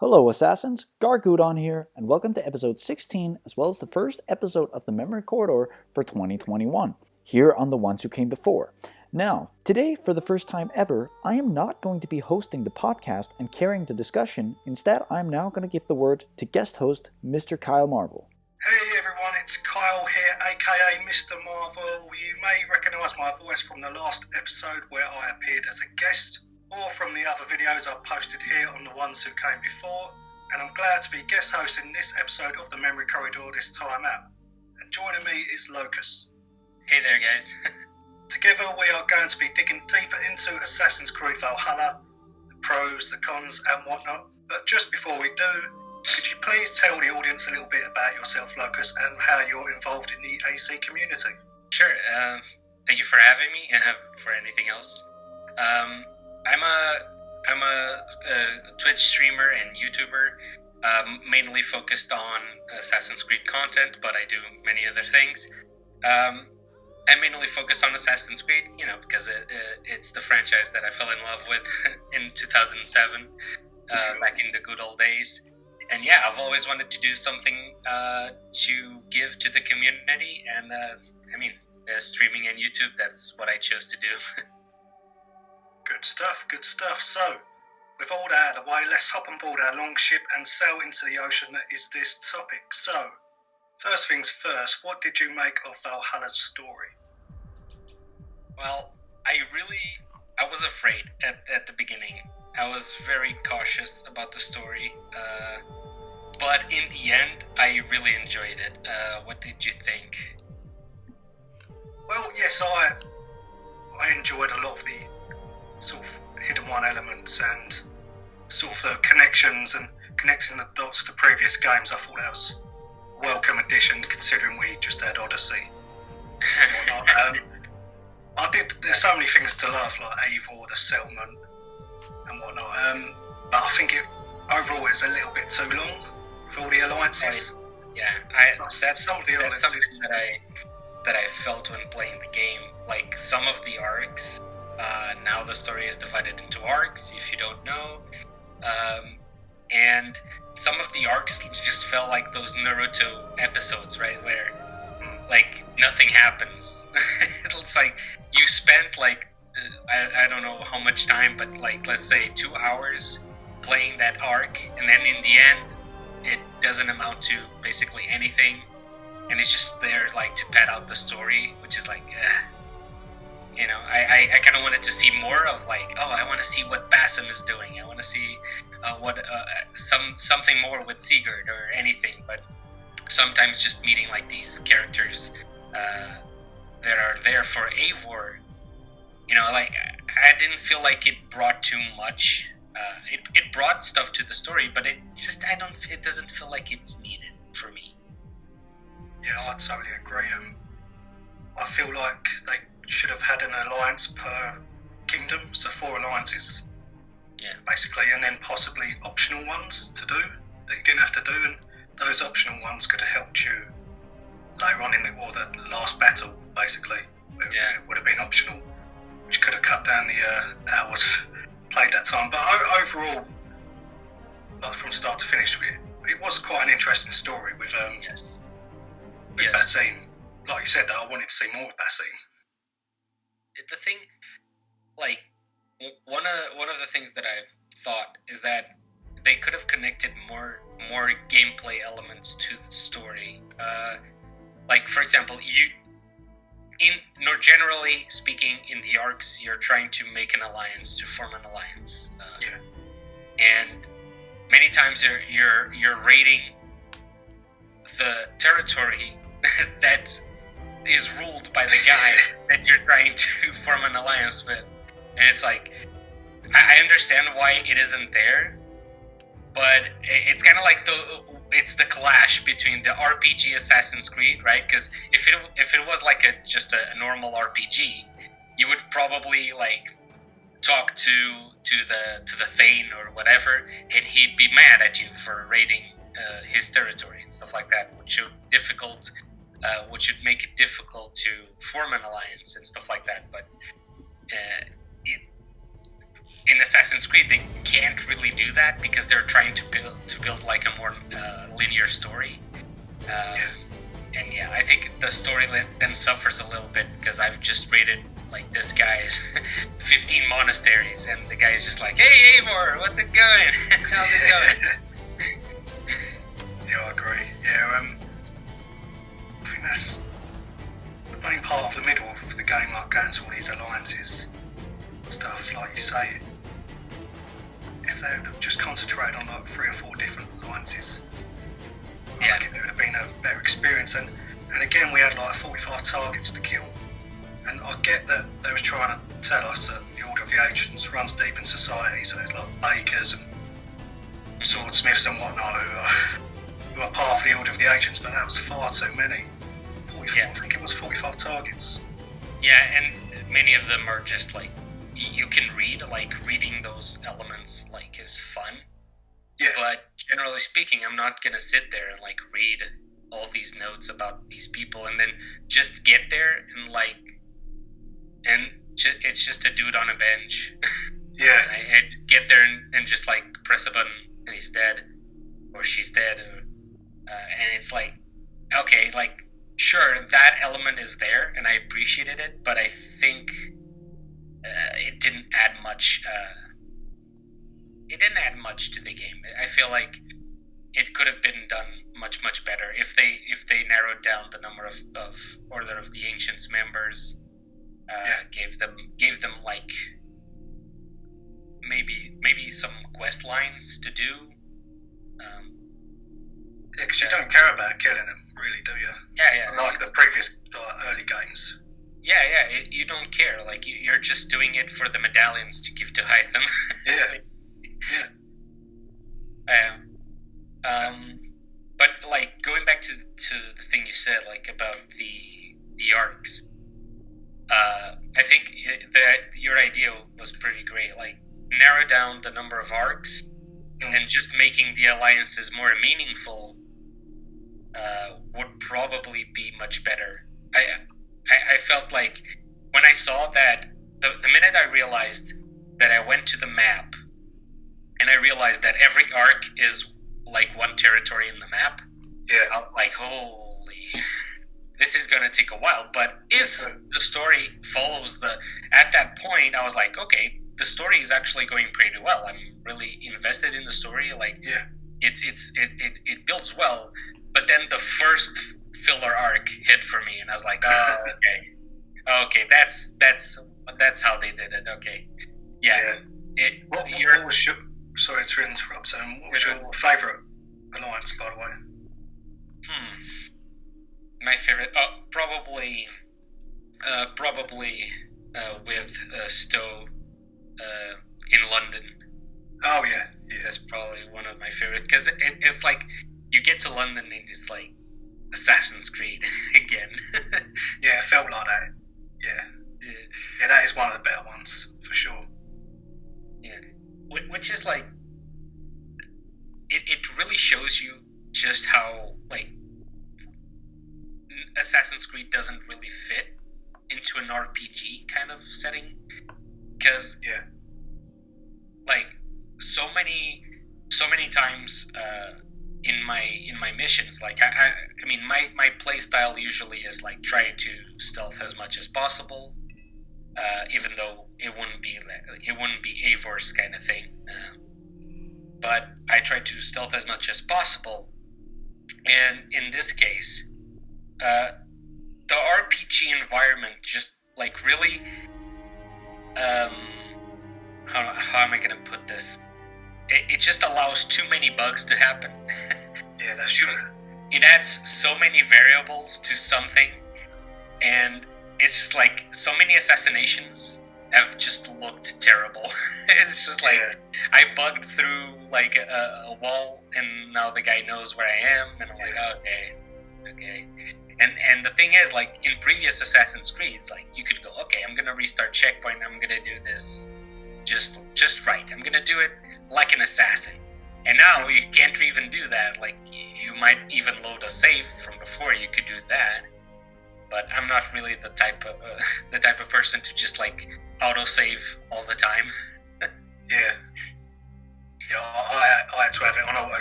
Hello Assassins, Gargudon here, and welcome to episode 16 as well as the first episode of the Memory Corridor for 2021, here on The Ones Who Came Before. Now, today, for the first time ever, I am not going to be hosting the podcast and carrying the discussion. Instead, I am now going to give the word to guest host, Mr. Kyle Marvell. Hey everyone, it's Kyle here, aka Mr. Marvel. You may recognise my voice from the last episode where I appeared as a guest, or from the other videos I've posted here on The Ones Who Came Before, and I'm glad to be guest hosting this episode of the Memory Corridor this time out. And joining me is Lokuzt. Hey there guys. Together we are going to be digging deeper into Assassin's Creed Valhalla, the pros, the cons and whatnot. But just before we do, could you please tell the audience a little bit about yourself, Lokuzt, and how you're involved in the AC community? Sure, thank you for having me, for anything else. I'm a Twitch streamer and YouTuber, mainly focused on Assassin's Creed content, but I do many other things. I mainly focus on Assassin's Creed, because it's the franchise that I fell in love with in 2007, back in the good old days. And yeah, I've always wanted to do something to give to the community, and streaming and YouTube, that's what I chose to do. Good stuff. So, with all that out of the way, let's hop on board our long ship and sail into the ocean that is this topic. So, first things first, what did you make of Valhalla's story? Well, I was afraid at the beginning. I was very cautious about the story, but in the end, I really enjoyed it. What did you think? Well, yes, I enjoyed a lot of the sort of hidden one elements and sort of the connections and connecting the dots to previous games. I thought that was a welcome addition, considering we just had Odyssey and whatnot. There's so many things to love, like Eivor, the settlement and whatnot, but I think overall it's a little bit too long with all the alliances. That's something that I felt when playing the game. Like some of the arcs, now the story is divided into arcs, if you don't know, and some of the arcs just felt like those Naruto episodes, right, where like nothing happens. It's like you spent like I don't know how much time, but like let's say 2 hours playing that arc, and then in the end it doesn't amount to basically anything, and it's just there like to pad out the story, which is like I kind of wanted to see more of like, I want to see what Basim is doing, I want to see something more with Sigurd or anything. But sometimes just meeting like these characters that are there for Eivor, like I didn't feel like it brought too much. It brought stuff to the story, but it doesn't feel like it's needed for me. Yeah, I totally agree. I feel like they should have had an alliance per kingdom, so 4 alliances, basically, and then possibly optional ones to do that you didn't have to do, and those optional ones could have helped you later on the last battle, basically. It would have been optional, which could have cut down the hours played that time. But overall, from start to finish, it was quite an interesting story with Basim. Like you said, that I wanted to see more of Basim. The thing, like, one of the things that I thought is that they could have connected more gameplay elements to the story. Like, for example, generally speaking, in the arcs, you're trying to make an alliance, to form an alliance. And many times you're raiding the territory that is ruled by the guy that you're trying to form an alliance with. And it's like, I understand why it isn't there, but it's kind of like it's the clash between the RPG Assassin's Creed, right? Because if it was like just a normal RPG, you would probably like talk to the Thane or whatever, and he'd be mad at you for raiding his territory and stuff like that, which would make it difficult to form an alliance and stuff like that. But in Assassin's Creed they can't really do that because they're trying to build like a more linear story. And yeah, I think the story then suffers a little bit because I've just raided like this guy's 15 monasteries, and the guy's just like, "Hey, Eivor, what's it going? How's it going?" Yeah, I agree. Yeah, I think that's the main part of the middle of the game, like going to all these alliances stuff. Like you say, if they had just concentrated on like 3 or 4 different alliances, yeah, it would have been a better experience. And again, we had like 45 targets to kill. And I get that they was trying to tell us that the Order of the Ancients runs deep in society, so there's like bakers and swordsmiths and whatnot who are part of the Order of the Ancients, but that was far too many. 44, Yeah. I think it was 45 targets. Yeah, and many of them are just like you can read, like reading those elements like is fun. Yeah. But generally speaking, I'm not gonna sit there and like read all these notes about these people and then just get there and like, and it's just a dude on a bench. Yeah. I get there and just like press a button and he's dead or she's dead, and it's like, okay, like sure that element is there and I appreciated it, but I think it didn't add much. It didn't add much to the game. I feel like it could have been done much better if they narrowed down the number of Order of the Ancients members. Gave them like maybe some quest lines to do. Yeah, because you don't care about killing them, really, do you? Yeah. Like the previous early games. Yeah. You don't care. Like you're just doing it for the medallions to give to Hytham. Yeah. But like going back to the thing you said, like about the arcs. I think that your idea was pretty great. Like narrow down the number of arcs and just making the alliances more meaningful would probably be much better. I felt like when I saw that, the minute I realized that I went to the map and I realized that every arc is like one territory in the map, I was like, holy, this is gonna take a while. But if the story follows at that point, I was like, okay, the story is actually going pretty well. I'm really invested in the story. Like, it builds well. But then the first filler arc hit for me, and I was like, oh, okay, that's how they did it. Okay, yeah. What was your? Sorry to interrupt. What was your favourite alliance, by the way? My favorite, probably with Stowe in London. Oh yeah. That's probably one of my favorites because it's like you get to London and it's like Assassin's Creed again. Yeah, it felt like that. Yeah, that is one of the better ones for sure. Yeah, which is like it really shows you just how like Assassin's Creed doesn't really fit into an RPG kind of setting because like so many times in my missions, like I mean my play style usually is like try to stealth as much as possible, even though it wouldn't be Eivor's kind of thing, but I try to stealth as much as possible. And in this case, the RPG environment just like really how am I gonna put this? It just allows too many bugs to happen. Yeah, that's true. It adds so many variables to something, and it's just like so many assassinations have just looked terrible. It's just like I bugged through like a wall, and now the guy knows where I am, and I'm like, okay. And the thing is, like in previous Assassin's Creeds, like you could go, okay, I'm gonna restart checkpoint, I'm gonna do this just right. I'm gonna do it like an assassin. And now you can't even do that. Like you might even load a save from before. You could do that, but I'm not really the type of person to just like auto save all the time.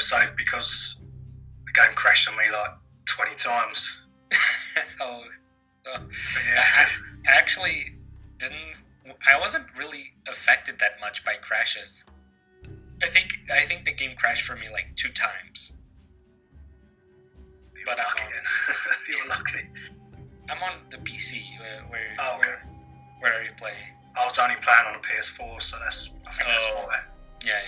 save because the game crashed on me like 20 times. Oh, But yeah, I actually didn't. I wasn't really affected that much by crashes. I think the game crashed for me like 2 times. you But were lucky then. You were lucky. I'm on the PC. Oh, okay. Where are you playing? I was only playing on a PS4, so I think that's why. Yeah.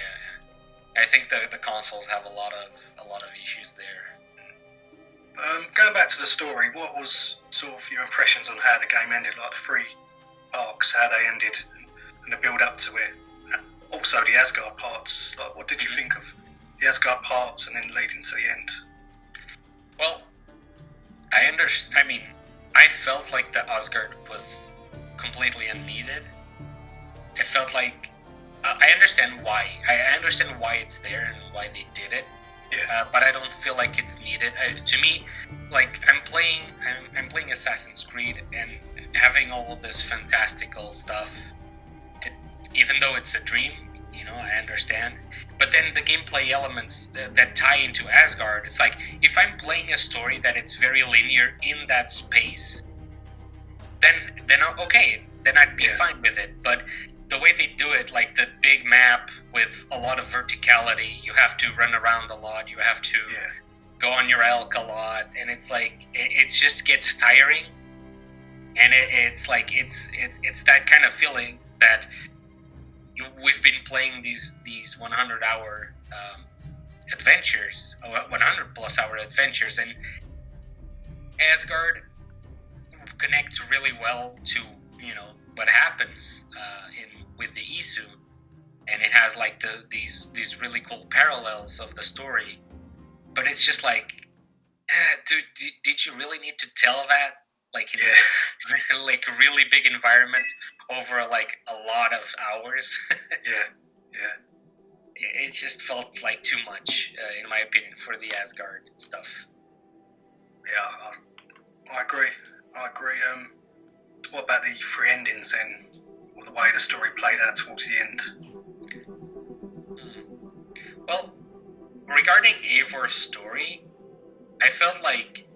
I think the consoles have a lot of issues there. Going back to the story, what was sort of your impressions on how the game ended, like the 3 arcs, how they ended, and the build up to it? Also, the Asgard parts. Like, what did you think of the Asgard parts, and then leading to the end? Well, I mean, I felt like the Asgard was completely unneeded. I felt like I understand why. I understand why it's there and why they did it. Yeah. But I don't feel like it's needed. To me, like I'm playing Assassin's Creed and having all this fantastical stuff. Even though it's a dream, I understand. But then the gameplay elements that tie into Asgard, it's like if I'm playing a story that it's very linear in that space, then okay, then I'd be fine with it. But the way they do it, like the big map with a lot of verticality, you have to run around a lot, you have to go on your elk a lot, and it's like it just gets tiring. And it's like it's that kind of feeling that we've been playing these 100-hour adventures, 100-plus-hour adventures, and Asgard connects really well to what happens with the Isu, and it has like these really cool parallels of the story. But it's just like, did you really need to tell that? Like in this like really big environment over like a lot of hours. Yeah. It just felt like too much, in my opinion, for the Asgard stuff. Yeah, I agree. What about the 3 endings then? Or the way the story played out towards the end? Well, regarding Eivor's story, I felt like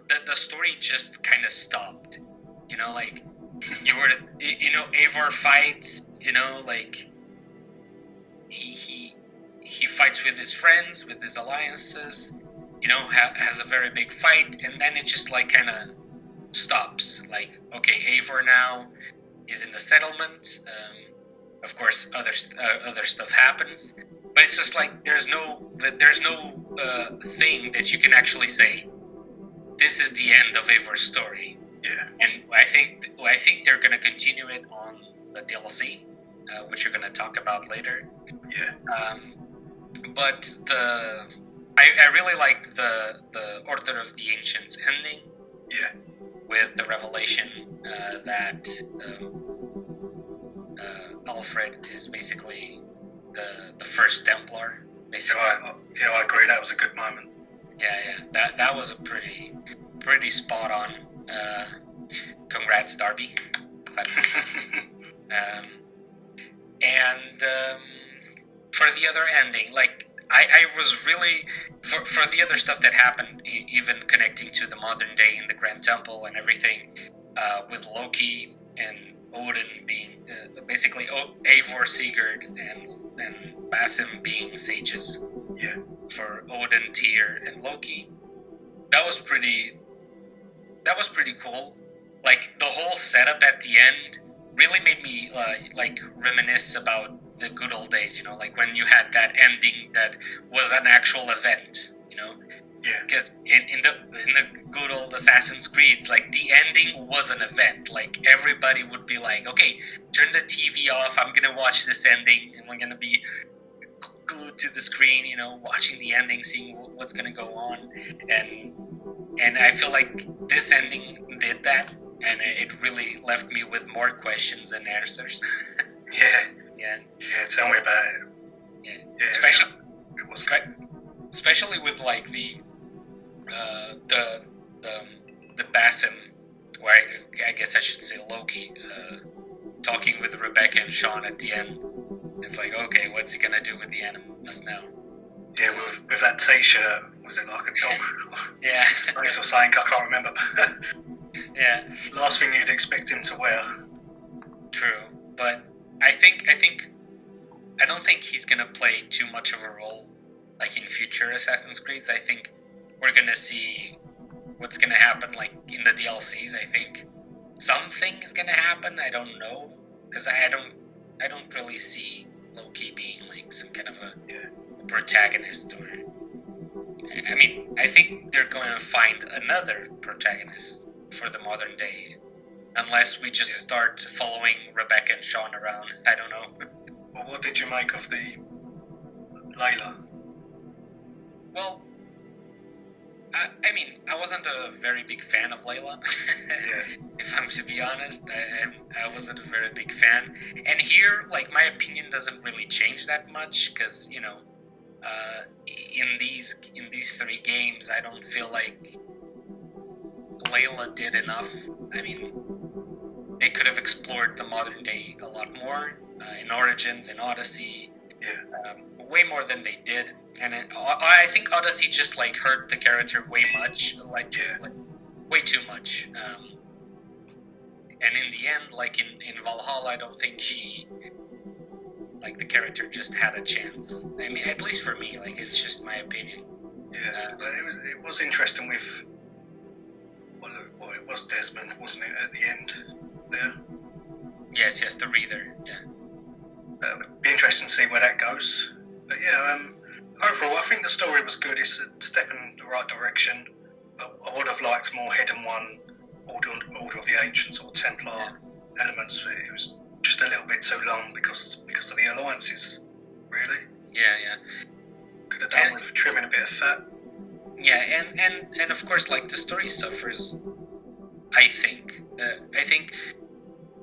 the story just kind of stopped. Like Eivor fights. Like he fights with his friends, with his alliances. Has a very big fight, and then it just like kind of stops. Like, okay, Eivor now is in the settlement. Of course, other stuff happens, but it's just like there's no thing that you can actually say, this is the end of Eivor's story. Yeah. And I think they're gonna continue it on the DLC, which you're gonna talk about later. Yeah. But I really liked the Order of the Ancients ending. Yeah. With the revelation that Alfred is basically the first Templar. Basically. I agree. That was a good moment. Yeah. That was a pretty spot on. Congrats, Darby. And for the other ending, like I was really for the other stuff that happened, even connecting to the modern day in the Grand Temple and everything, with Loki and Odin being basically Eivor, Sigurd, and Basim being sages. Yeah. For Odin, Tyr, and Loki, that was pretty cool. Like the whole setup at the end really made me like reminisce about the good old days, like when you had that ending that was an actual event, Yeah. Because in the good old Assassin's Creeds, like the ending was an event. Like everybody would be like, okay, turn the TV off. I'm gonna watch this ending, and we're gonna be glued to the screen, watching the ending, seeing what's gonna go on, and I feel like this ending did that, and it really left me with more questions than answers. Yeah, tell me about it. Yeah. Especially with like the Basim, or I guess I should say Loki, talking with Rebecca and Sean at the end. It's like, okay, what's he gonna do with the animus now? Yeah, with that T-shirt, was it like a dog? Yeah. Face or something, I can't remember. Yeah. Last thing you'd expect him to wear. True, but I don't think he's gonna play too much of a role, like in future Assassin's Creeds. I think we're gonna see what's gonna happen, like in the DLCs. I think something is gonna happen. I don't know, because I don't really see Loki being like some kind of a protagonist, or I mean, I think they're going to find another protagonist for the modern day, unless we just start following Rebecca and Sean around. I don't know. Well, what did you make of the Layla? Well, I mean, I wasn't a very big fan of Layla. If I'm to be honest, I wasn't a very big fan. And here, like, my opinion doesn't really change that much, because, you know, in these 3 games, I don't feel like Layla did enough. I mean, they could have explored the modern day a lot more in Origins and Odyssey, way more than they did. And I think Odyssey just like hurt the character way way too much. And in the end, like in Valhalla, I don't think the character just had a chance. I mean, at least for me, like, it's just my opinion. Yeah, but it was interesting with, well, it was Desmond, wasn't it, at the end there? Yes, the Reader, yeah. It'd be interesting to see where that goes. But yeah, overall, I think the story was good. It's a step in the right direction. But I would have liked more Hidden One, Order of the Ancients, or Templar elements. It was just a little bit too long because of the alliances, really. Yeah. Could have done with trimming a bit of fat. Yeah, and of course, like, the story suffers, I think. I think,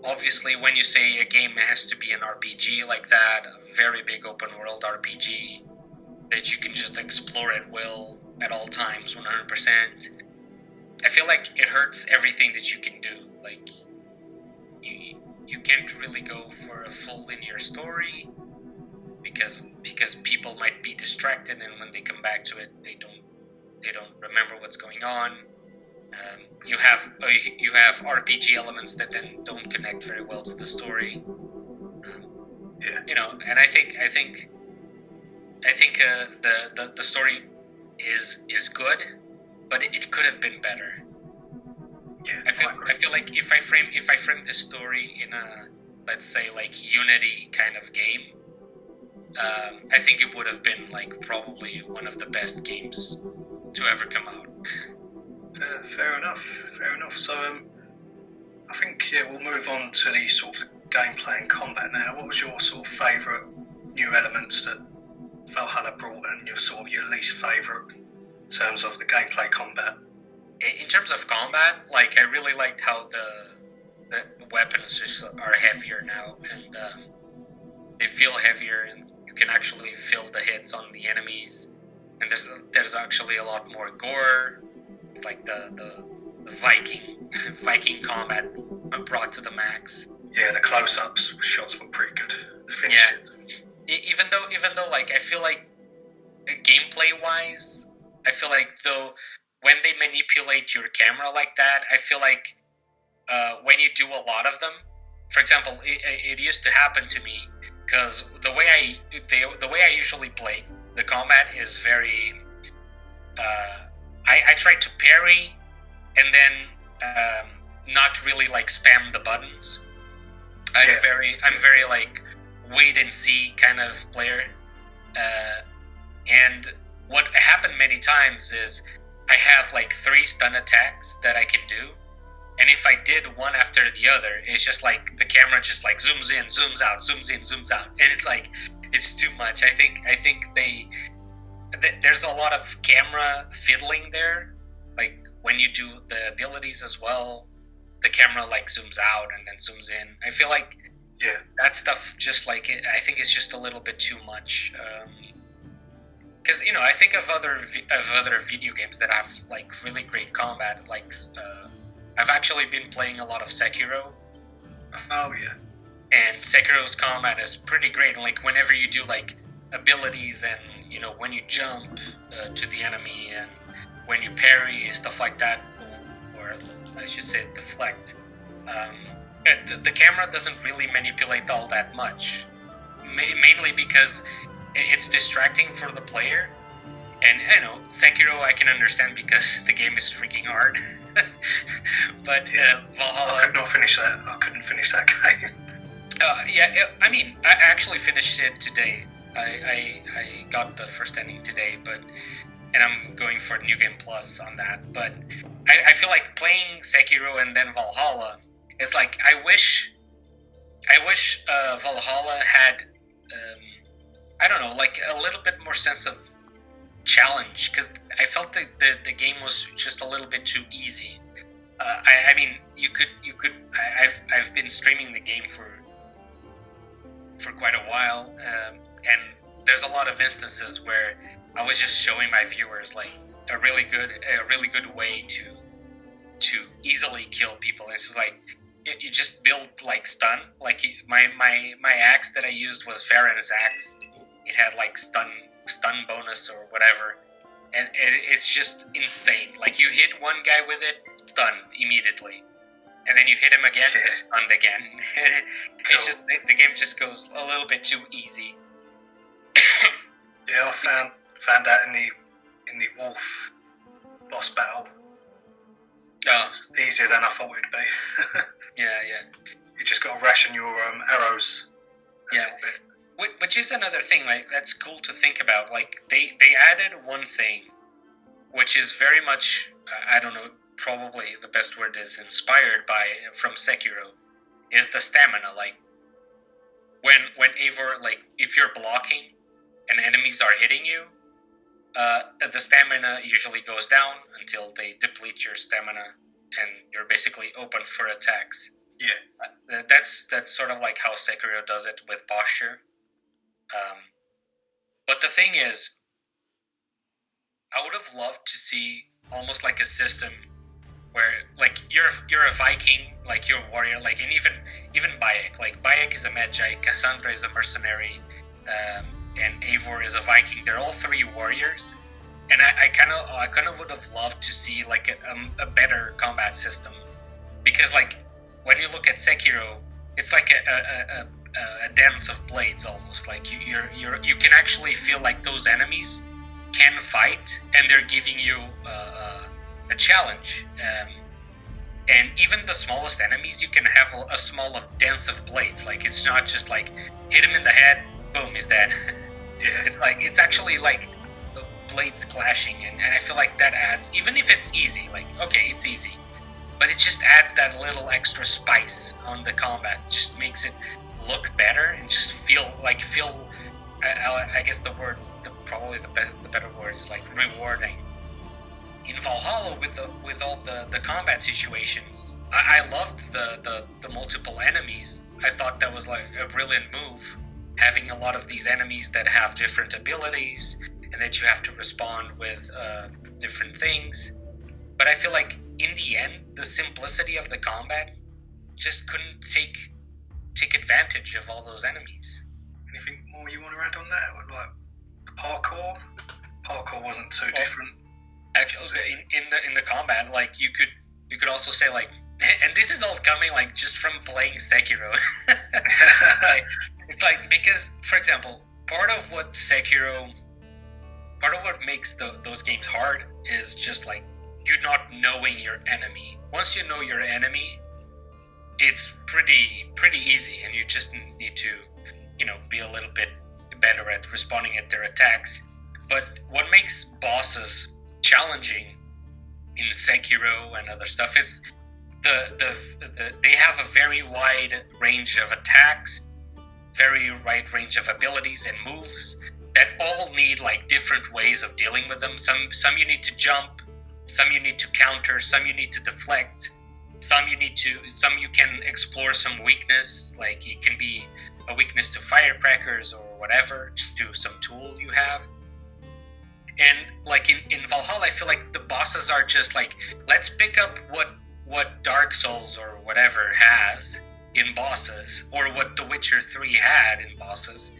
obviously, when you say a game has to be an RPG like that, a very big open world RPG, that you can just explore at will at all times, 100%, I feel like it hurts everything that you can do. Like, you can't really go for a full linear story because people might be distracted, and when they come back to it, they don't remember what's going on. You have RPG elements that then don't connect very well to the story. You know, and I think the story is good, but it could have been better. Yeah, I feel like if I frame this story in a, let's say, like, Unity kind of game, I think it would have been like probably one of the best games to ever come out. Fair enough. So I think we'll move on to the sort of gameplay and combat now. What was your sort of favourite new elements that Valhalla brought, and your least favourite in terms of the gameplay combat? In terms of combat, like, I really liked how the weapons just are heavier now, and they feel heavier, and you can actually feel the hits on the enemies, and there's actually a lot more gore. It's like the Viking combat brought to the max. Yeah, the close-ups shots were pretty good. The finishes. Yeah. Even though like, I feel like gameplay-wise, I feel like though when they manipulate your camera like that, I feel like when you do a lot of them, for example, it used to happen to me because the way I usually play the combat is very. I try to parry and then not really like spam the buttons. I'm very like wait and see kind of player. And what happened many times is I have like 3 stun attacks that I can do, and if I did one after the other, it's just like the camera just like zooms in, zooms out, zooms in, zooms out, and it's like it's too much. I think there's a lot of camera fiddling there. Like when you do the abilities as well, the camera like zooms out and then zooms in. I feel like that stuff just like I think it's just a little bit too much. Because I think of other video games that have like really great combat. Like I've actually been playing a lot of Sekiro. Oh yeah. And Sekiro's combat is pretty great. Like whenever you do like abilities and when you jump to the enemy and when you parry, stuff like that, or I should say deflect. The camera doesn't really manipulate all that much, mainly because it's distracting for the player. And Sekiro I can understand because the game is freaking hard. But Valhalla, I couldn't finish that game. I mean, I actually finished it today. I got the first ending today, and I'm going for New Game Plus on that. But I feel like playing Sekiro and then Valhalla, it's like I wish Valhalla had I don't know, like a little bit more sense of challenge, because I felt that the game was just a little bit too easy. I mean, you could. I've been streaming the game for quite a while, and there's a lot of instances where I was just showing my viewers like a really good way to easily kill people. It's just like you just build like stun. Like my axe that I used was Varen's axe. It had like stun bonus or whatever, and it's just insane. Like you hit one guy with it, stunned immediately, and then you hit him again, it's stunned again. It's just the game just goes a little bit too easy. Yeah, I found that in the wolf boss battle. It's easier than I thought it'd be. Yeah. You just got to ration your arrows a little bit. Which is another thing, like that's cool to think about. Like they added one thing, which is very much I don't know, probably the best word is inspired from Sekiro, is the stamina. Like when Eivor, like if you're blocking and enemies are hitting you, the stamina usually goes down until they deplete your stamina, and you're basically open for attacks. Yeah, that's sort of like how Sekiro does it with posture. But the thing is, I would have loved to see almost like a system where, like, you're a Viking, like you're a warrior, like, and even Bayek. Like Bayek is a Magi, Cassandra is a mercenary, and Eivor is a Viking. They're all three warriors, and I kind of would have loved to see like a better combat system, because like when you look at Sekiro, it's like a dance of blades almost. Like you can actually feel like those enemies can fight, and they're giving you a challenge. And even the smallest enemies, you can have a small dance of blades. Like it's not just like hit him in the head, boom, he's dead. Yeah. It's actually like the blades clashing, and I feel like that adds, even if it's easy, like okay, it's easy, but it just adds that little extra spice on the combat. It just makes it look better and just feel. I guess probably the better word is like rewarding. In Valhalla, with all the combat situations, I loved the multiple enemies. I thought that was like a brilliant move, having a lot of these enemies that have different abilities and that you have to respond with different things. But I feel like in the end, the simplicity of the combat just couldn't take advantage of all those enemies. Anything more you want to add on that? Like parkour wasn't too different. Actually, in the combat, like you could also say like, and this is all coming like just from playing Sekiro. Like, it's like, because for example, part of what makes those games hard is just like you not knowing your enemy. Once you know your enemy, it's pretty easy, and you just need to be a little bit better at responding at their attacks. But what makes bosses challenging in Sekiro and other stuff is they have a very wide range of attacks, very wide range of abilities and moves that all need like different ways of dealing with them. Some you need to jump, some you need to counter, some you need to deflect, some you can explore some weakness, like it can be a weakness to firecrackers or whatever, to some tool you have. And like in Valhalla, I feel like the bosses are just like, let's pick up what Dark Souls or whatever has, in bosses, or what The Witcher 3 had in bosses,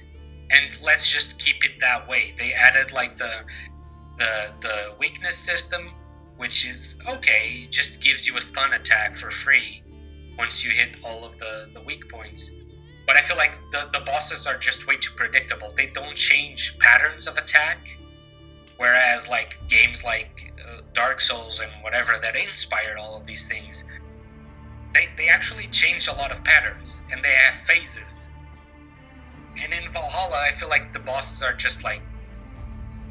and let's just keep it that way. They added like the weakness system, which is okay, just gives you a stun attack for free once you hit all of the weak points. But I feel like the bosses are just way too predictable. They don't change patterns of attack, whereas like games like Dark Souls and whatever that inspired all of these things, they actually change a lot of patterns, and they have phases. And in Valhalla, I feel like the bosses are just like,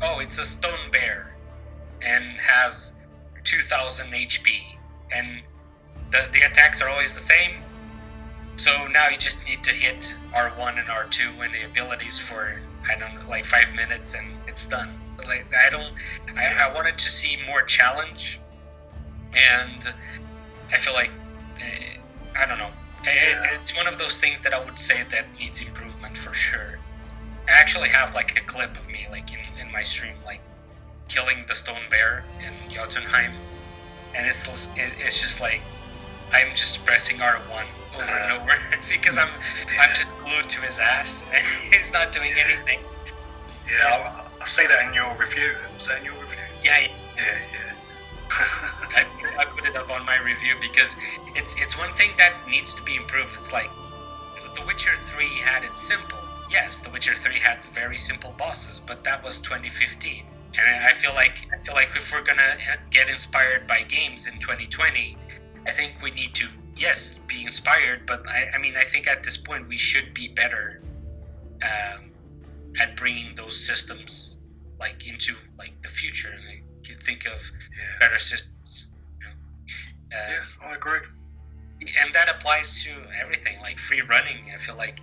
oh, it's a stone bear and has 2000 HP, and the attacks are always the same. So now you just need to hit R1 and R2 and the abilities for, I don't know, like 5 minutes, and it's done. But like, I wanted to see more challenge, and I feel like, I don't know. It's one of those things that I would say that needs improvement for sure. I actually have like a clip of me like in my stream, like killing the stone bear in Jotunheim, and it's just like I'm just pressing R1 over and over because I'm just glued to his ass and he's not doing anything. Yeah, I say that in your review. Was that in your review? Yeah. I I put it up on my review because it's one thing that needs to be improved. It's like The Witcher 3 had it simple. Yes, The Witcher 3 had very simple bosses, but that was 2015. And I feel like if we're gonna get inspired by games in 2020, I think we need to, yes, be inspired, but I mean, I think at this point we should be better at bringing those systems like into like the future, and I can think of better systems. You know? I agree. And that applies to everything, like free running. I feel like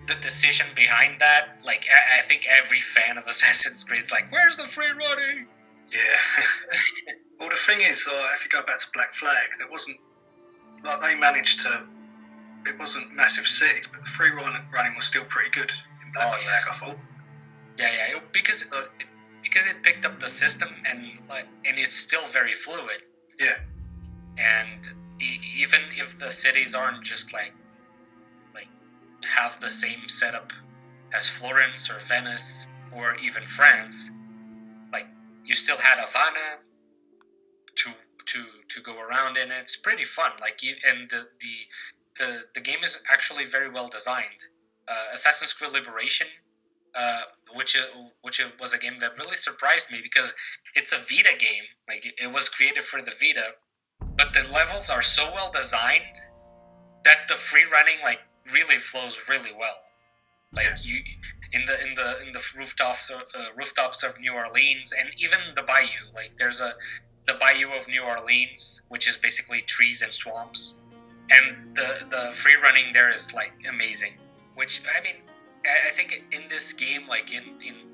the decision behind that, like I think every fan of Assassin's Creed is like, where's the free running? Yeah. Well, the thing is, if you go back to Black Flag, there wasn't, like, they managed to, it wasn't massive cities, but the free running was still pretty good in Black Flag, I thought. Yeah, because it picked up the system, and it's still very fluid. Yeah. And even if the cities aren't just like have the same setup as Florence or Venice or even France, like you still had Havana to go around in. It's pretty fun. Like, and the game is actually very well designed. Assassin's Creed Liberation, which was a game that really surprised me because it's a Vita game. Like, it was created for the Vita, but the levels are so well designed that the free running really flows really well. Like, you in the rooftops of New Orleans, and even the bayou. Like, there's the bayou of New Orleans, which is basically trees and swamps, and the free running there is like amazing. Which, I mean, I think in this game, like in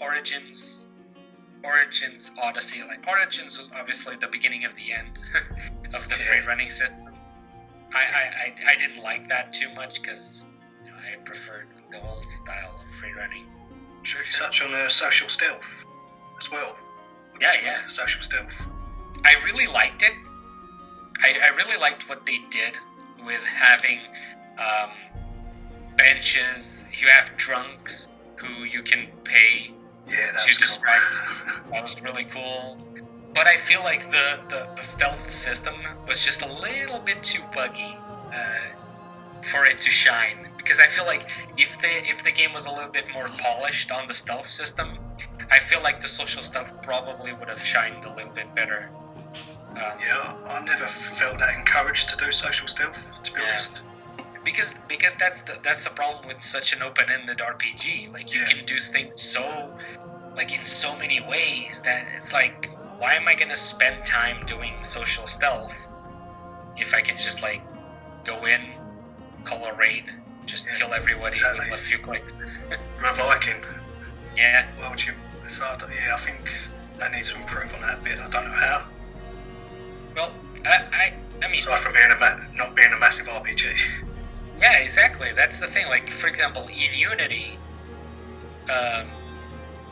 Origins Odyssey, like Origins was obviously the beginning of the end of the free running system. I didn't like that too much because I preferred the old style of free running. Should we touch on social stealth as well? Yeah. Social stealth. I really liked it. I really liked what they did with having benches. You have drunks who you can pay to distract. Cool. That was really cool. But I feel like the stealth system was just a little bit too buggy for it to shine. Because I feel like if the game was a little bit more polished on the stealth system, I feel like the social stealth probably would have shined a little bit better. I never felt that encouraged to do social stealth, to be honest. Because that's the problem with such an open-ended RPG. Like, you can do things so, like, in so many ways that it's like, why am I gonna spend time doing social stealth if I can just like go in, call a raid, just kill everybody with a few clicks? I'm a Viking. Yeah. Well, I think they need to improve on that a bit. I don't know how. Well, I mean, aside from not being a massive RPG. Yeah, exactly. That's the thing. Like, for example, in Unity,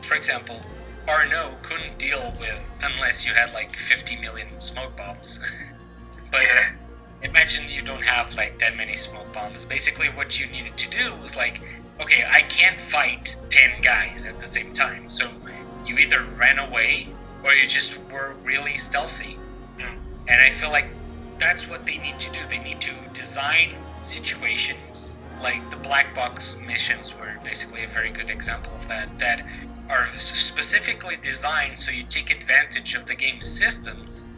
for example, Arno couldn't deal with unless you had like 50 million smoke bombs. imagine you don't have like that many smoke bombs. Basically, what you needed to do was like, okay, I can't fight 10 guys at the same time. So you either ran away or you just were really stealthy. And I feel like that's what they need to do. They need to design situations like the black box missions were basically a very good example of that are specifically designed so you take advantage of the game's systems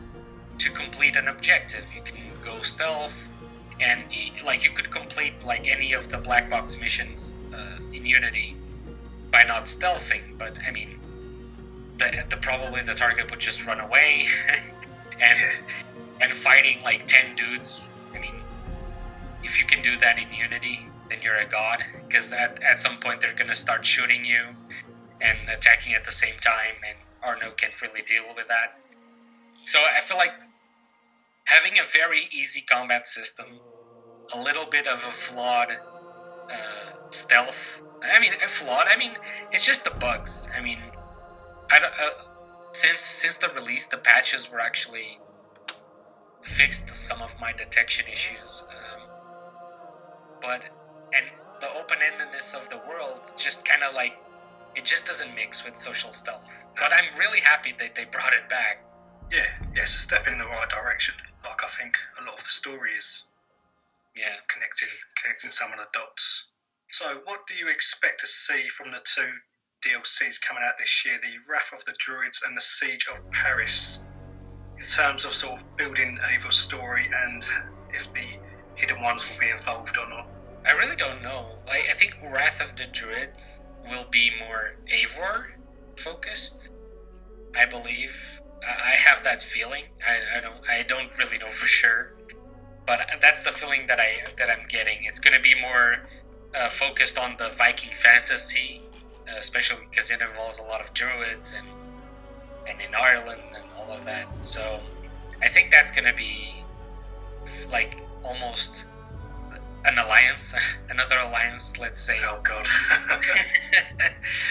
to complete an objective. You can go stealth, and like you could complete like any of the black box missions in Unity by not stealthing. But I mean, probably the target would just run away, and fighting like 10 dudes. I mean, if you can do that in Unity, then you're a god, because at some point they're gonna start shooting you and attacking at the same time, and Arno can't really deal with that. So I feel like having a very easy combat system, a little bit of a flawed stealth. I mean, it's just the bugs. I mean, since the release, the patches were actually fixed some of my detection issues. And the open-endedness of the world just kind of like, it just doesn't mix with social stealth. But I'm really happy that they brought it back. Yeah, it's a step in the right direction. Like, I think a lot of the story is connecting some of the dots. So what do you expect to see from the 2 DLCs coming out this year, the Wrath of the Druids and the Siege of Paris, in terms of sort of building Eivor's story and if the Hidden Ones will be involved or not? I really don't know. I think Wrath of the Druids will be more Eivor focused, I believe. I have that feeling. I don't really know for sure, but that's the feeling that I'm getting. It's going to be more focused on the Viking fantasy, especially because it involves a lot of druids and in Ireland and all of that. So I think that's going to be like almost an alliance, another alliance, let's say. Oh god.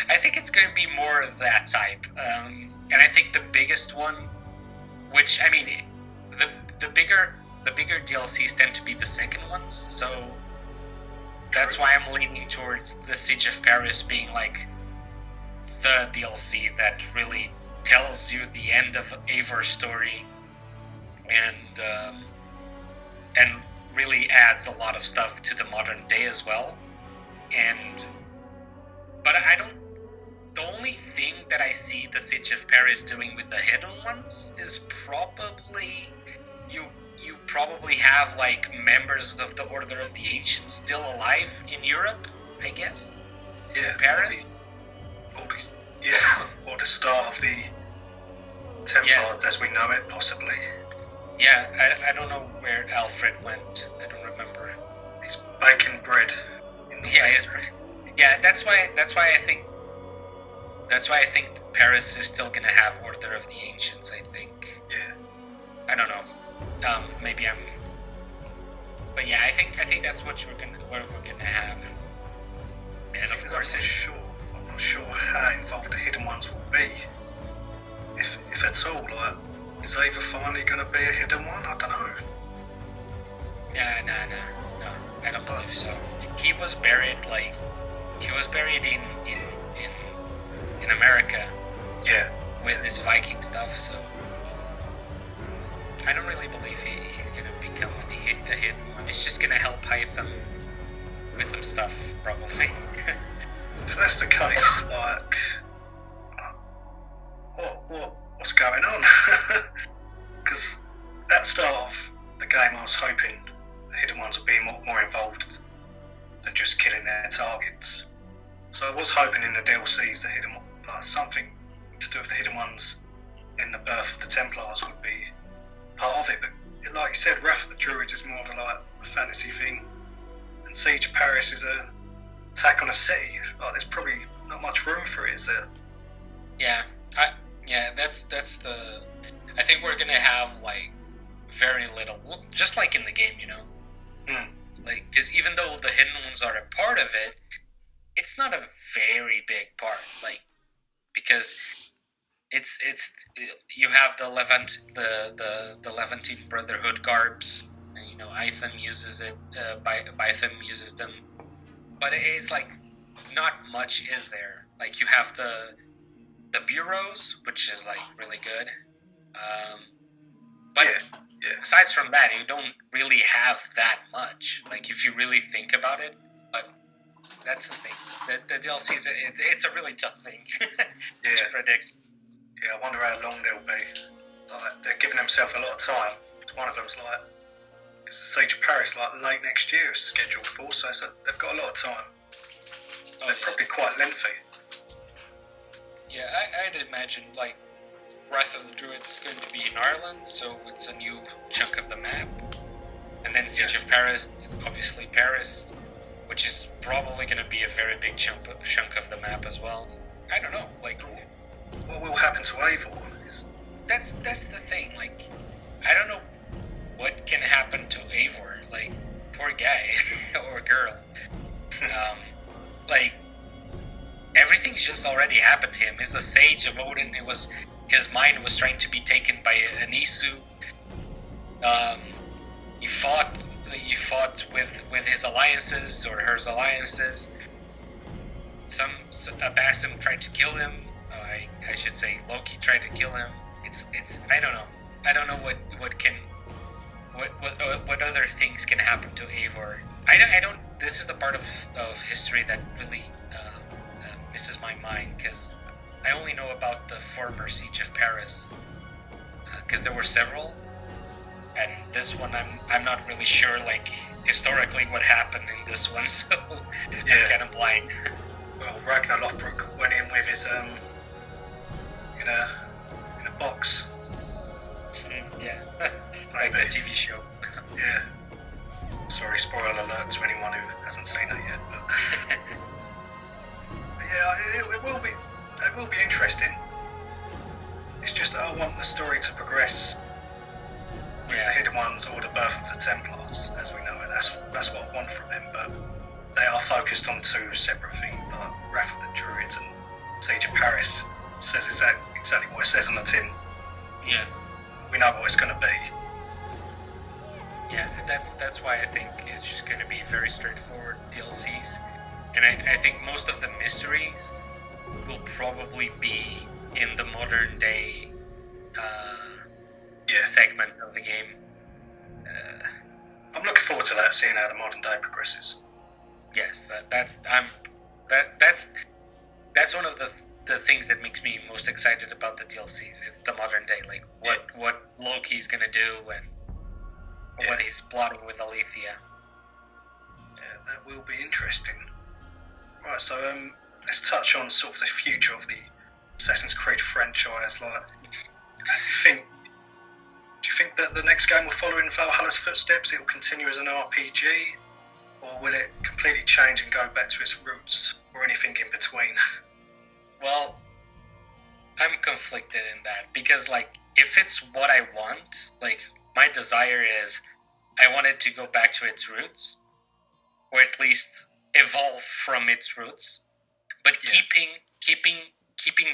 I think it's going to be more of that type. And I think the biggest one, which, I mean, the bigger DLCs tend to be the second ones, so that's why I'm leaning towards the Siege of Paris being like the DLC that really tells you the end of Eivor's story and really adds a lot of stuff to the modern day as well. But the only thing that I see the Siege of Paris doing with the Hidden Ones is probably you probably have like members of the Order of the Ancients still alive in Europe, I guess. Yeah, in Paris. Or the start of the Templars as we know it, possibly. Yeah, I don't know where Alfred went. I don't remember. He's baking bread. That's why I think Paris is still gonna have Order of the Ancients. I think. Yeah. I don't know. Maybe I'm. But yeah, I think that's what we're gonna have. And of course, I'm not sure how involved the Hidden Ones will be. If at all, like, is Eivor finally going to be a Hidden One? I don't know. No, I don't believe so. He was buried in America. Yeah. With his Viking stuff, so I don't really believe he's going to become a Hidden One. He's just going to help Hytham with some stuff, probably. If that's the case, like, what's going on? Because at the start of the game, I was hoping the Hidden Ones would be more involved than just killing their targets. So I was hoping in the DLCs, something to do with the Hidden Ones in the birth of the Templars would be part of it. But like you said, Wrath of the Druids is more of a fantasy thing, and Siege of Paris is a attack on a city. Like, there's probably not much room for it, is there? That's the. I think we're gonna have like very little, just like in the game, you know. Like, because even though the Hidden Ones are a part of it, it's not a very big part. Like, because it's you have the Levantine Brotherhood garbs, and, Itham uses it, Bytham uses them, but it's like not much is there. Like you have the bureaus, which is like really good, but aside from that, you don't really have that much. Like if you really think about it, but that's the thing. The DLCs, it's a really tough thing to predict. Yeah, I wonder how long they'll be. Like, they're giving themselves a lot of time. One of them's like, it's the Siege of Paris, like late next year, is scheduled for, so they've got a lot of time. So they're probably quite lengthy. Yeah, I'd imagine, like, Wrath of the Druids is going to be in Ireland, so it's a new chunk of the map. And then Siege of Paris, obviously Paris, which is probably going to be a very big chunk of the map as well. I don't know, like... What will happen to Eivor? That's the thing, like, I don't know what can happen to Eivor, like, poor guy, or girl. Like, everything's just already happened to him. He's the Sage of Odin. His mind was trying to be taken by an Isu. He fought with his alliances, or her alliances. A Basim tried to kill him. I should say Loki tried to kill him. It's I don't know. I don't know what other things can happen to Eivor. I don't. This is the part of history that really misses my mind, because I only know about the former Siege of Paris, because there were several, and this one I'm not really sure, like, historically what happened in this one, so I'm kind of blind. Well, Ragnar Lothbrok went in with his in a box. Yeah, like the TV show. Yeah. Sorry, spoiler alert to anyone who hasn't seen it yet. But yeah, it will be interesting. It's just that I want the story to progress with the Hidden Ones or the birth of the Templars, as we know it. That's what I want from them. But they are focused on two separate things, like Wrath of the Druids and Siege of Paris. Says exactly what it says on the tin. Yeah. We know what it's going to be. Yeah, that's why I think it's just going to be very straightforward DLCs. And I think most of the mysteries will probably be in the modern day segment of the game. I'm looking forward to that, seeing how the modern day progresses. Yes, that's one of the things that makes me most excited about the DLCs. It's the modern day, like what Loki's gonna do and what he's plotting with Alethea. Yeah, that will be interesting. Right, so let's touch on sort of the future of the Assassin's Creed franchise. Like, do you think that the next game will follow in Valhalla's footsteps? It will continue as an RPG, or will it completely change and go back to its roots, or anything in between? Well, I'm conflicted in that, because, like, if it's what I want, like, my desire is I want it to go back to its roots, or at least evolve from its roots, but keeping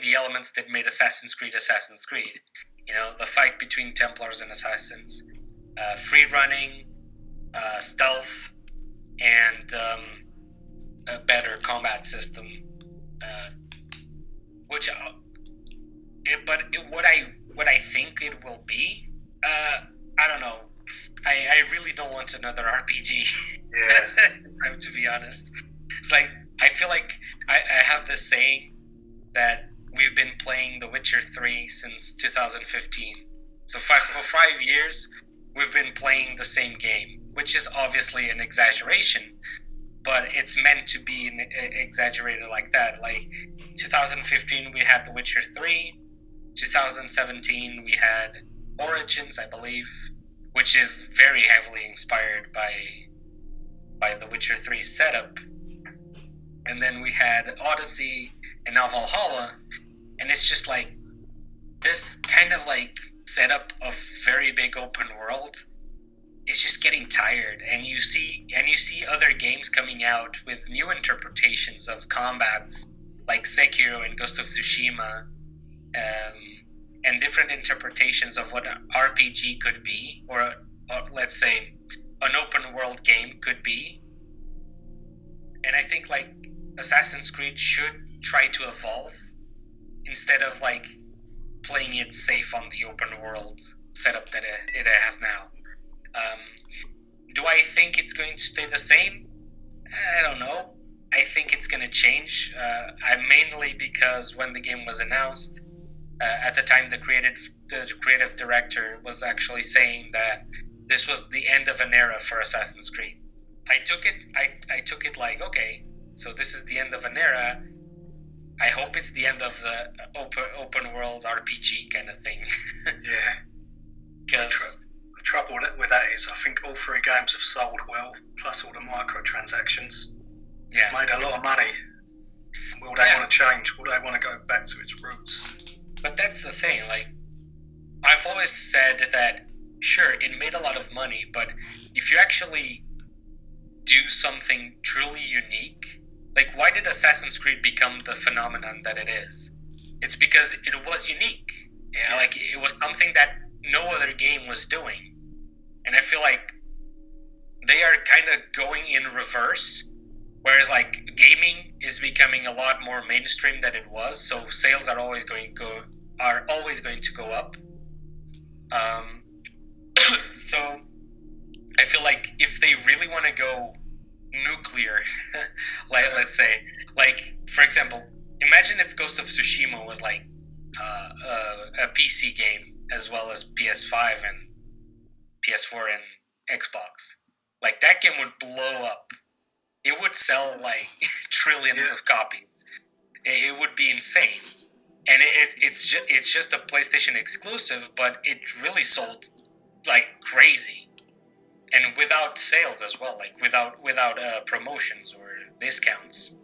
the elements that made Assassin's Creed. You know, the fight between Templars and Assassins, free running, stealth, and a better combat system. What I think it will be, I don't know. I really don't want another RPG. Yeah. To be honest, it's like I feel like I have this saying that we've been playing The Witcher 3 since 2015. So for 5 years, we've been playing the same game, which is obviously an exaggeration, but it's meant to be exaggerated like that. Like 2015, we had The Witcher 3. 2017, we had Origins, I believe, which is very heavily inspired by The Witcher 3 setup. And then we had Odyssey and now Valhalla, and it's just like this kind of like setup of very big open world is just getting tired, and you see other games coming out with new interpretations of combats like Sekiro and Ghost of Tsushima, and different interpretations of what an RPG could be, or let's say an open world game could be. And I think like Assassin's Creed should try to evolve instead of like playing it safe on the open world setup that it has now. Do I think it's going to stay the same? I don't know. I think it's going to change. Mainly because when the game was announced, at the time the creative director was actually saying that this was the end of an era for Assassin's Creed. I took it like, okay, so this is the end of an era. I hope it's the end of the open world RPG kind of thing. Yeah. Because the trouble with that is, I think all 3 games have sold well, plus all the microtransactions. Yeah. Made a lot of money. Will they want to change? Will they want to go back to its roots? But that's the thing. Like, I've always said that, sure, it made a lot of money, but if you actually do something truly unique, like, why did Assassin's Creed become the phenomenon that it is? It's because it was unique. Yeah, like, it was something that no other game was doing. And I feel like they are kind of going in reverse, whereas, like, gaming is becoming a lot more mainstream than it was, so sales are always going to go up. So I feel like if they really want to go nuclear, like, let's say, like, for example, imagine if Ghost of Tsushima was like a PC game as well as PS5 and PS4 and Xbox. Like, that game would blow up. It would sell like trillions of copies. It would be insane. And it's just a PlayStation exclusive, but it really sold like crazy, and without sales as well, like without promotions or discounts.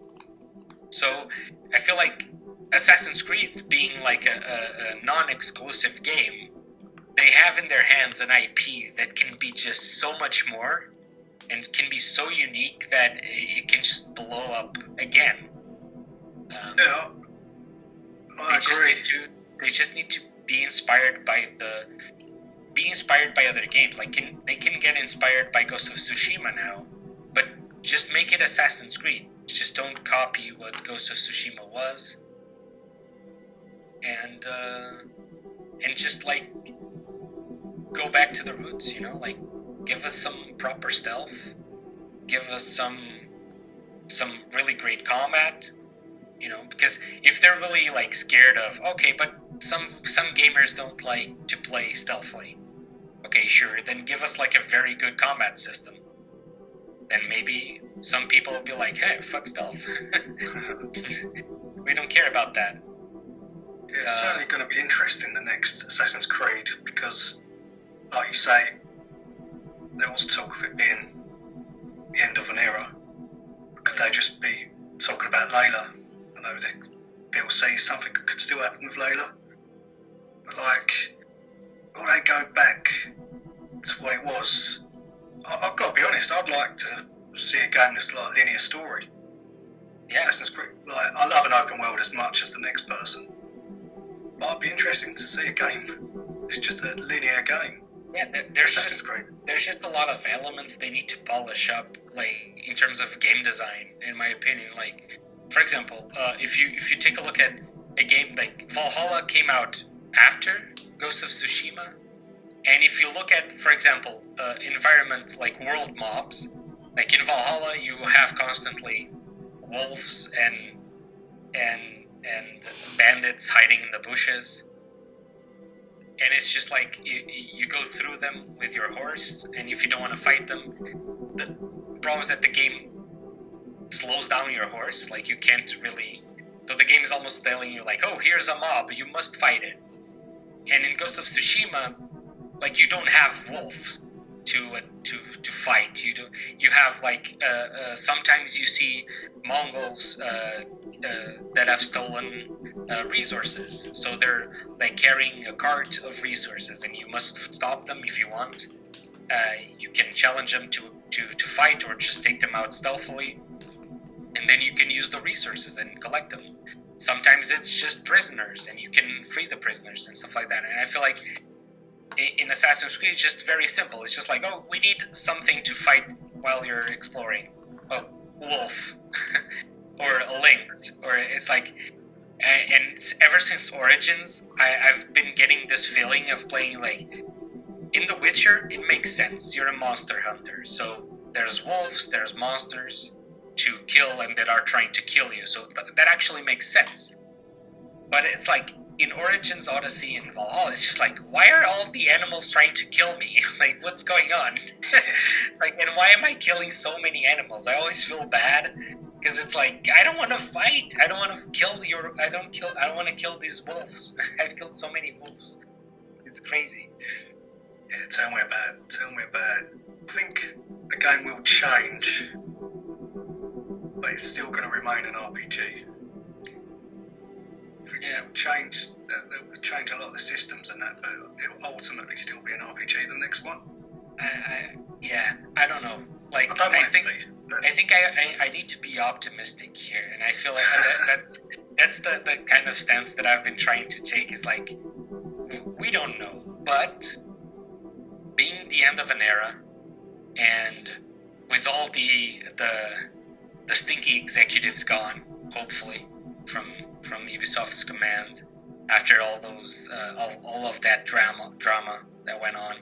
So I feel like Assassin's Creed being like a non-exclusive game, they have in their hands an IP that can be just so much more and can be so unique that it can just blow up again. Yeah, I agree. They just need to be inspired by other games. Like, they can get inspired by Ghost of Tsushima now, but just make it Assassin's Creed. Just don't copy what Ghost of Tsushima was, and just like go back to the roots. You know, like, give us some proper stealth, give us some really great combat. You know, because if they're really like scared of, okay, but some gamers don't like to play stealthily. Okay, sure, then give us like a very good combat system. Then maybe some people will be like, hey, fuck stealth. We don't care about that. Yeah, it's certainly going to be interesting, the next Assassin's Creed, because, like you say, there was talk of it being the end of an era. Could they just be talking about Layla? I know they'll say something could still happen with Layla, but like, will they go back to what it was? I've got to be honest, I'd like to see a game that's like a linear story. Yeah. Assassin's Creed, like, I love an open world as much as the next person, but I'd be interested to see a game it's just a linear game. Yeah, there's just a lot of elements they need to polish up, like, in terms of game design, in my opinion. Like, for example, if you take a look at a game like Valhalla came out after Ghost of Tsushima, and if you look at, for example, environment like world mobs, like in Valhalla you have constantly wolves and bandits hiding in the bushes, and it's just like you go through them with your horse, and if you don't want to fight them, the problem is that the game slows down your horse. Like, you can't really, so the game is almost telling you like, oh, here's a mob, you must fight it. And in Ghost of Tsushima, like, you don't have wolves to fight. You have like sometimes you see Mongols that have stolen resources, so they're like carrying a cart of resources, and you must stop them if you want. You can challenge them to fight, or just take them out stealthily, and then you can use the resources and collect them. Sometimes it's just prisoners, and you can free the prisoners and stuff like that. And I feel like in Assassin's Creed, it's just very simple. It's just like, oh, we need something to fight while you're exploring. Oh, wolf, or a lynx, or it's like, and ever since Origins, I've been getting this feeling of playing like, in The Witcher, it makes sense. You're a monster hunter, so there's wolves, there's monsters to kill and that are trying to kill you, so that actually makes sense. But it's like, in Origins, Odyssey, and Valhalla, it's just like, why are all the animals trying to kill me? Like, what's going on? Like, and why am I killing so many animals? I always feel bad, because it's like, I don't want to fight. I don't want to kill I don't want to kill these wolves. I've killed so many wolves. It's crazy. Yeah, tell me about it. I think the game will change, but it's still going to remain an RPG. Yeah. They'll change a lot of the systems and that, but it'll ultimately still be an RPG, the next one. I don't know. Like, I think I need to be optimistic here, and I feel like that's the kind of stance that I've been trying to take, is like, we don't know, but being the end of an era, and with all the stinky executives gone, hopefully, from Ubisoft's command, after all those all of that drama that went on,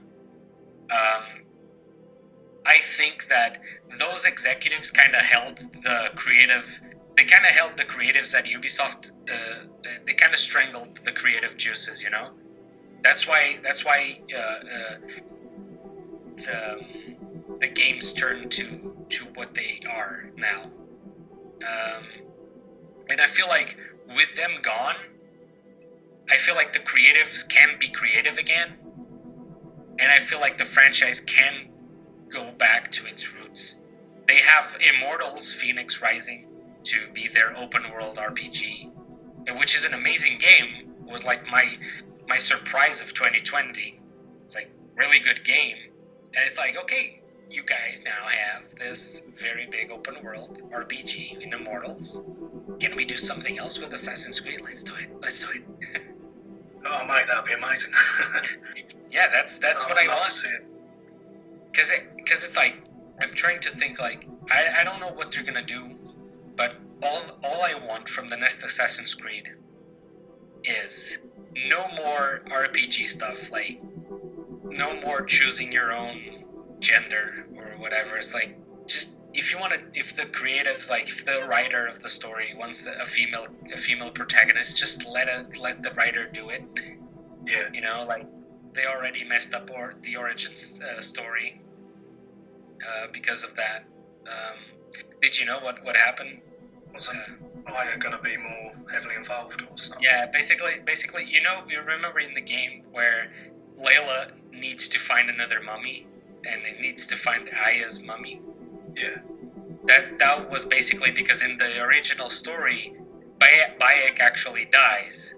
I think that those executives kind of held the creative. They kind of held the creatives at Ubisoft. They kind of strangled the creative juices, you know. That's why the games turn to what they are now. And I feel like with them gone, I feel like the creatives can be creative again, and I feel like the franchise can go back to its roots. They have Immortals Phoenix Rising to be their open world RPG, which is an amazing game. It was like my surprise of 2020. It's like, really good game, and it's like, okay, you guys now have this very big open world RPG in Immortals. Can we do something else with Assassin's Creed? Let's do it. Oh mate, that'd be amazing. Yeah, that's what I want. To see it. Because it's like, I'm trying to think, like, I don't know what they're gonna do, but all I want from the next Assassin's Creed is no more RPG stuff, like no more choosing your own gender or whatever. It's like, just if the creatives, like, if the writer of the story wants a female protagonist, just let the writer do it. Yeah. You know, like, they already messed up the Origins story because of that. Did you know what happened? Wasn't Aya going to be more heavily involved or something? Yeah, basically, you remember in the game where Layla needs to find another mummy, and it needs to find Aya's mummy? Yeah. That was basically because in the original story, Bayek actually dies.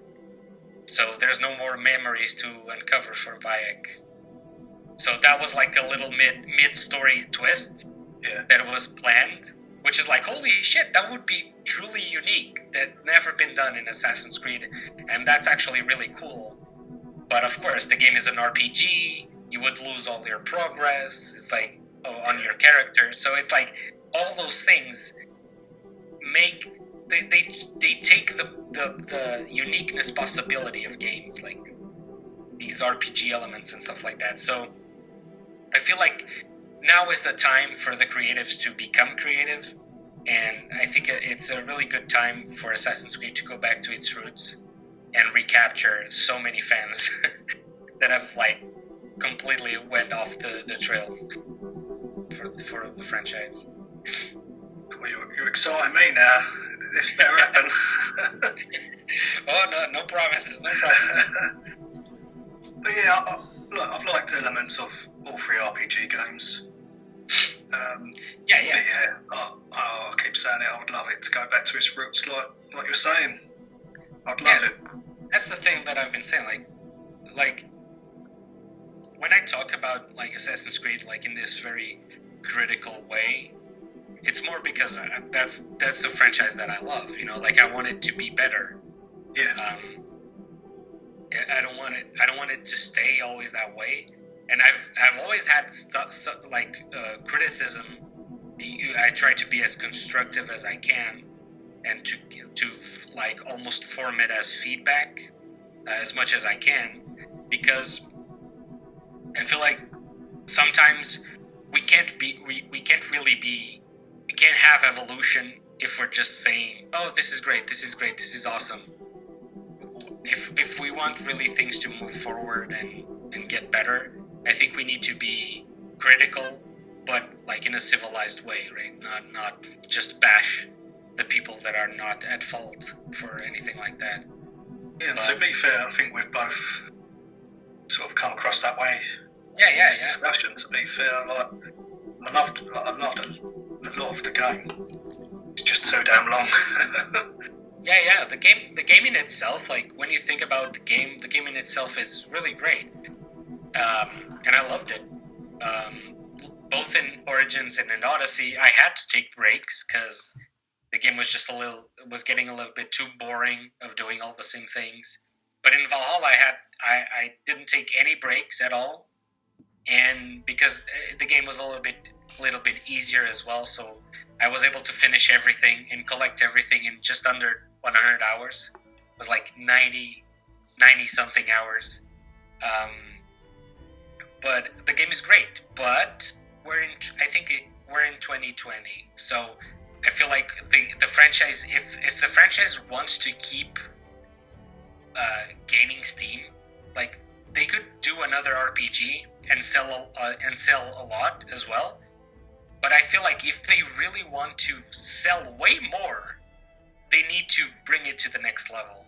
So there's no more memories to uncover for Bayek. So that was like a little mid-story twist. Yeah. That was planned, which is like, holy shit, that would be truly unique. That's never been done in Assassin's Creed, and that's actually really cool. But of course, the game is an RPG. You would lose all your progress. It's like, on your character. So it's like, all those things make they take the uniqueness possibility of games, like these RPG elements and stuff like that. So I feel like now is the time for the creatives to become creative, and I think it's a really good time for Assassin's Creed to go back to its roots and recapture so many fans that have, like, completely went off the trail for the franchise. Well, you're exciting me now. This better happen. Oh, no promises. But yeah, I've liked elements of all three RPG games. Yeah. I keep saying it. I would love it to go back to its roots, like you're saying. I'd love it. That's the thing that I've been saying. Like when I talk about, like, Assassin's Creed, like, in this very critical way, it's more because that's a franchise that I love. You know, like, I want it to be better. Yeah. I don't want it. I don't want it to stay always that way. And I've always had criticism. I try to be as constructive as I can, and to like almost form it as feedback as much as I can, because I feel like sometimes we can't have evolution if we're just saying, oh, this is great, this is awesome. If we want really things to move forward and get better, I think we need to be critical, but like in a civilized way, right? Not just bash the people that are not at fault for anything like that. Yeah, and to be fair, I think we've both sort of come across that way. Yeah. Discussion. To be fair, like I loved a lot of the game. It's just too damn long. Yeah. The game in itself, like when you think about the game in itself is really great, and I loved it. Both in Origins and in Odyssey, I had to take breaks because the game was just getting a little bit too boring of doing all the same things. But in Valhalla, I didn't take any breaks at all, and because the game was a little bit easier as well, so I was able to finish everything and collect everything in just under 100 hours. It was like 90 something hours. But the game is great. But we're in 2020, so I feel like the franchise, if the franchise wants to keep gaining steam, like they could do another RPG and sell a lot as well. But I feel like if they really want to sell way more, they need to bring it to the next level.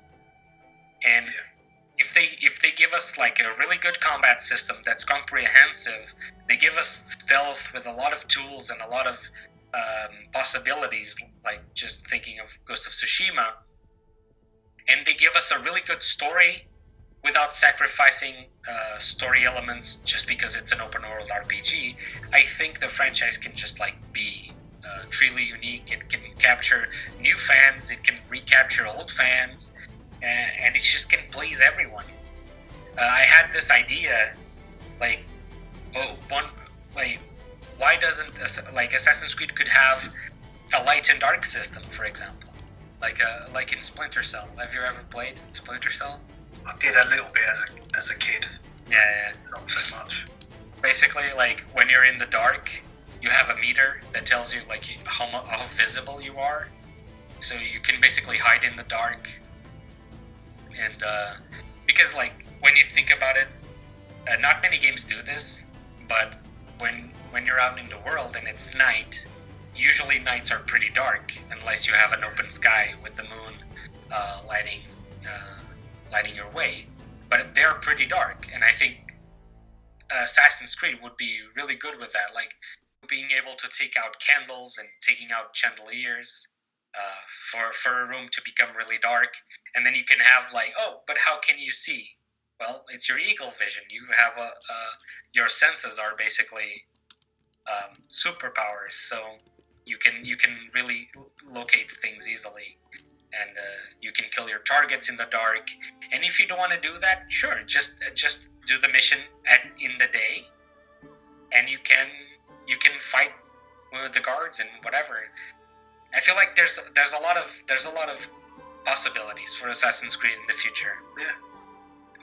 And if they give us like a really good combat system that's comprehensive, they give us stealth with a lot of tools and a lot of possibilities, like just thinking of Ghost of Tsushima, and they give us a really good story without sacrificing story elements just because it's an open world RPG, I think the franchise can just like be truly unique. It can capture new fans, it can recapture old fans, and it just can please everyone. I had this idea, like, why doesn't Assassin's Creed could have a light and dark system, for example, like in Splinter Cell. Have you ever played Splinter Cell? I did a little bit as a kid. Yeah. Not too much. Basically, like when you're in the dark, you have a meter that tells you like how visible you are, so you can basically hide in the dark. And because like when you think about it, not many games do this, but when you're out in the world and it's night, usually nights are pretty dark unless you have an open sky with the moon lighting your way. But they're pretty dark, and I think Assassin's Creed would be really good with that, like being able to take out candles and taking out chandeliers for a room to become really dark, and then you can have like, oh, but how can you see? Well, it's your eagle vision. You have your senses are basically superpowers, so you can really locate things easily, and you can kill your targets in the dark. And if you don't want to do that, sure, just do the mission in the day, and you can fight with the guards and whatever. I feel like there's a lot of possibilities for Assassin's Creed in the future. Yeah.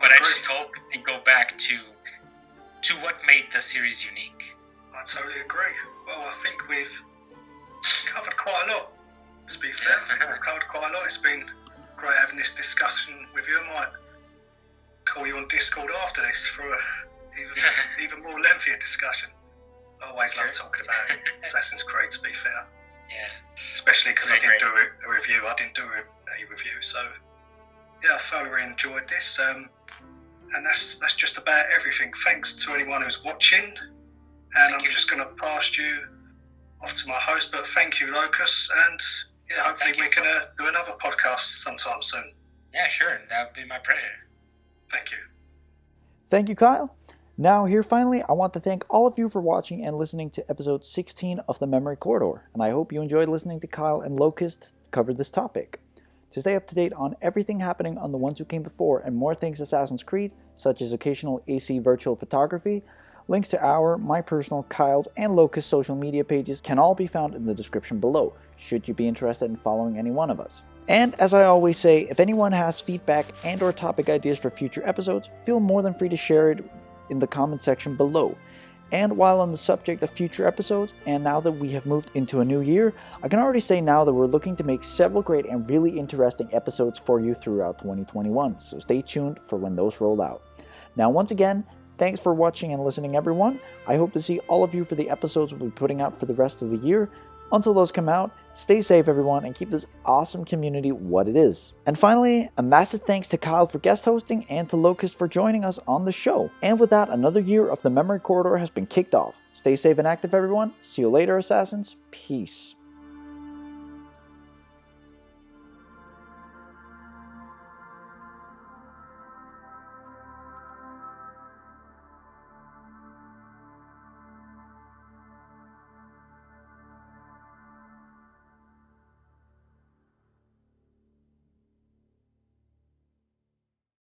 But I just hope they go back to what made the series unique. I totally agree. Well, I think we've covered quite a lot. To be fair, I think we've covered quite a lot. It's been great having this discussion with you. I might call you on Discord after this for a even more lengthier discussion. I always love talking about Assassin's Creed, to be fair. Yeah. Especially because I didn't do a review. I didn't do a review, so yeah, I thoroughly enjoyed this. And that's just about everything. Thanks to anyone who's watching. And I'm just going to pass you off to my host. But thank you, Lokuzt. And yeah, hopefully we can do another podcast sometime soon. Yeah, sure. That would be my pleasure. Thank you. Thank you, Kyle. Now, here finally, I want to thank all of you for watching and listening to episode 16 of the Memory Corridor. And I hope you enjoyed listening to Kyle and Lokuzt cover this topic. To stay up to date on everything happening on The Ones Who Came Before and more things Assassin's Creed, such as occasional AC virtual photography, links to our, my personal, Kyle's, and Lokuzt social media pages can all be found in the description below, should you be interested in following any one of us. And as I always say, if anyone has feedback and or topic ideas for future episodes, feel more than free to share it in the comment section below. And while on the subject of future episodes, and now that we have moved into a new year, I can already say now that we're looking to make several great and really interesting episodes for you throughout 2021, so stay tuned for when those roll out. Now once again, thanks for watching and listening everyone. I hope to see all of you for the episodes we'll be putting out for the rest of the year. Until those come out, stay safe everyone and keep this awesome community what it is. And finally, a massive thanks to Kyle for guest hosting and to Lokuzt for joining us on the show. And with that, another year of the Memory Corridor has been kicked off. Stay safe and active everyone. See you later, Assassins. Peace.